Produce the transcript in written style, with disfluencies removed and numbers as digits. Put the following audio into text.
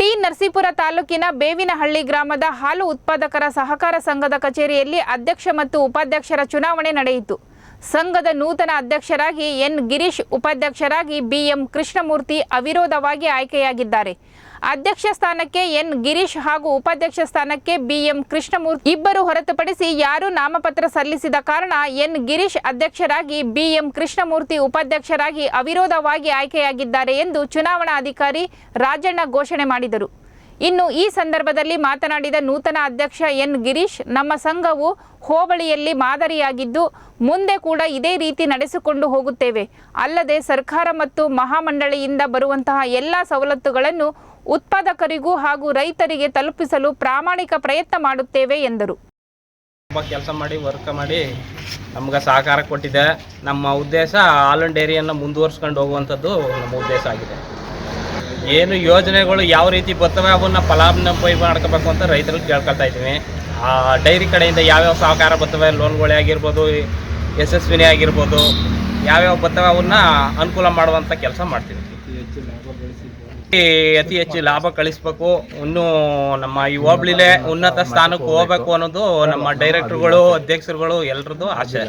T Narasipura ತಾಲೂಕಿನ ಬೇವಿನಹಳ್ಳಿ ಗ್ರಾಮದ ಹಾಲು ಉತ್ಪಾದಕರ ಸಹಕಾರ ಸಂಘದ ಕಚೇರಿಯಲ್ಲಿ ಅಧ್ಯಕ್ಷ ಮತ್ತು ಉಪಾಧ್ಯಕ್ಷರ ಚುನಾವಣೆ ನಡೆಯಿತು. ಸಂಘದ ನೂತನ ಅಧ್ಯಕ್ಷರಾಗಿ ಎನ್ ಗಿರೀಶ್, ಉಪಾಧ್ಯಕ್ಷರಾಗಿ ಬಿಎಂ ಕೃಷ್ಣಮೂರ್ತಿ ಅವಿರೋಧವಾಗಿ ಆಯ್ಕೆಯಾಗಿದ್ದಾರೆ. ಅಧ್ಯಕ್ಷ ಸ್ಥಾನಕ್ಕೆ ಎನ್ ಗಿರೀಶ್ ಹಾಗೂ ಉಪಾಧ್ಯಕ್ಷ ಸ್ಥಾನಕ್ಕೆ ಬಿಎಂ ಕೃಷ್ಣಮೂರ್ತಿ ಇಬ್ಬರು ಹೊರತುಪಡಿಸಿ ಯಾರೂ ನಾಮಪತ್ರ ಸಲ್ಲಿಸಿದ ಕಾರಣ ಎನ್ ಗಿರೀಶ್ ಅಧ್ಯಕ್ಷರಾಗಿ, ಬಿಎಂ ಕೃಷ್ಣಮೂರ್ತಿ ಉಪಾಧ್ಯಕ್ಷರಾಗಿ ಅವಿರೋಧವಾಗಿ ಆಯ್ಕೆಯಾಗಿದ್ದಾರೆ ಎಂದು ಚುನಾವಣಾ ಅಧಿಕಾರಿ ರಾಜಣ್ಣ ಘೋಷಣೆ ಮಾಡಿದರು. ಇನ್ನು ಈ ಸಂದರ್ಭದಲ್ಲಿ ಮಾತನಾಡಿದ ನೂತನ ಅಧ್ಯಕ್ಷ ಎನ್ ಗಿರೀಶ್, ನಮ್ಮ ಸಂಘವು ಹೋಬಳಿಯಲ್ಲಿ ಮಾದರಿಯಾಗಿದ್ದು ಮುಂದೆ ಕೂಡ ಇದೇ ರೀತಿ ನಡೆಸಿಕೊಂಡು ಹೋಗುತ್ತೇವೆ. ಅಲ್ಲದೆ ಸರ್ಕಾರ ಮತ್ತು ಮಹಾಮಂಡಳಿಯಿಂದ ಬರುವಂತಹ ಎಲ್ಲ ಸವಲತ್ತುಗಳನ್ನು ಉತ್ಪಾದಕರಿಗೂ ಹಾಗೂ ರೈತರಿಗೆ ತಲುಪಿಸಲು ಪ್ರಾಮಾಣಿಕ ಪ್ರಯತ್ನ ಮಾಡುತ್ತೇವೆ ಎಂದರು. ಕೆಲಸ ಮಾಡಿ ವರ್ಕ್ ಮಾಡಿ ನಮ್ಗೆ ಸಹಕಾರ ಕೊಟ್ಟಿದೆ. ನಮ್ಮ ಉದ್ದೇಶ ಹಾಲು ಡೈರಿಯನ್ನು ಮುಂದುವರ್ಸ್ಕೊಂಡು ಹೋಗುವಂಥದ್ದು ನಮ್ಮ ಉದ್ದೇಶ ಆಗಿದೆ. ಏನು ಯೋಜನೆಗಳು ಯಾವ ರೀತಿ ಬರ್ತವೆ ಅವನ್ನ ಫಲಾನುಭವಿ ಮಾಡ್ಕೋಬೇಕು ಅಂತ ರೈತರಿಗೆ ಕೇಳ್ಕೊಳ್ತಾ ಇದ್ದೀವಿ. ಆ ಡೈರಿ ಕಡೆಯಿಂದ ಯಾವ್ಯಾವ ಸಹಕಾರ ಬರ್ತವೆ, ಲೋನ್ಗಳೇ ಆಗಿರ್ಬೋದು, ಯಶಸ್ವಿನಿ ಆಗಿರ್ಬೋದು, ಯಾವ್ಯಾವ ಬರ್ತವೆ ಅವನ್ನ ಅನುಕೂಲ ಮಾಡುವಂಥ ಕೆಲಸ ಮಾಡ್ತೀವಿ. ಅತಿ ಹೆಚ್ಚು ಲಾಭ ಕಳಿಸ್ಬೇಕು, ಇನ್ನೂ ನಮ್ಮ ಈ ಹೋಬಳಿಲೇ ಉನ್ನತ ಸ್ಥಾನಕ್ಕೆ ಹೋಗ್ಬೇಕು ಅನ್ನೋದು ನಮ್ಮ ಡೈರೆಕ್ಟರ್ಗಳು, ಅಧ್ಯಕ್ಷರುಗಳು ಎಲ್ಲರದ್ದು ಆಸೆ.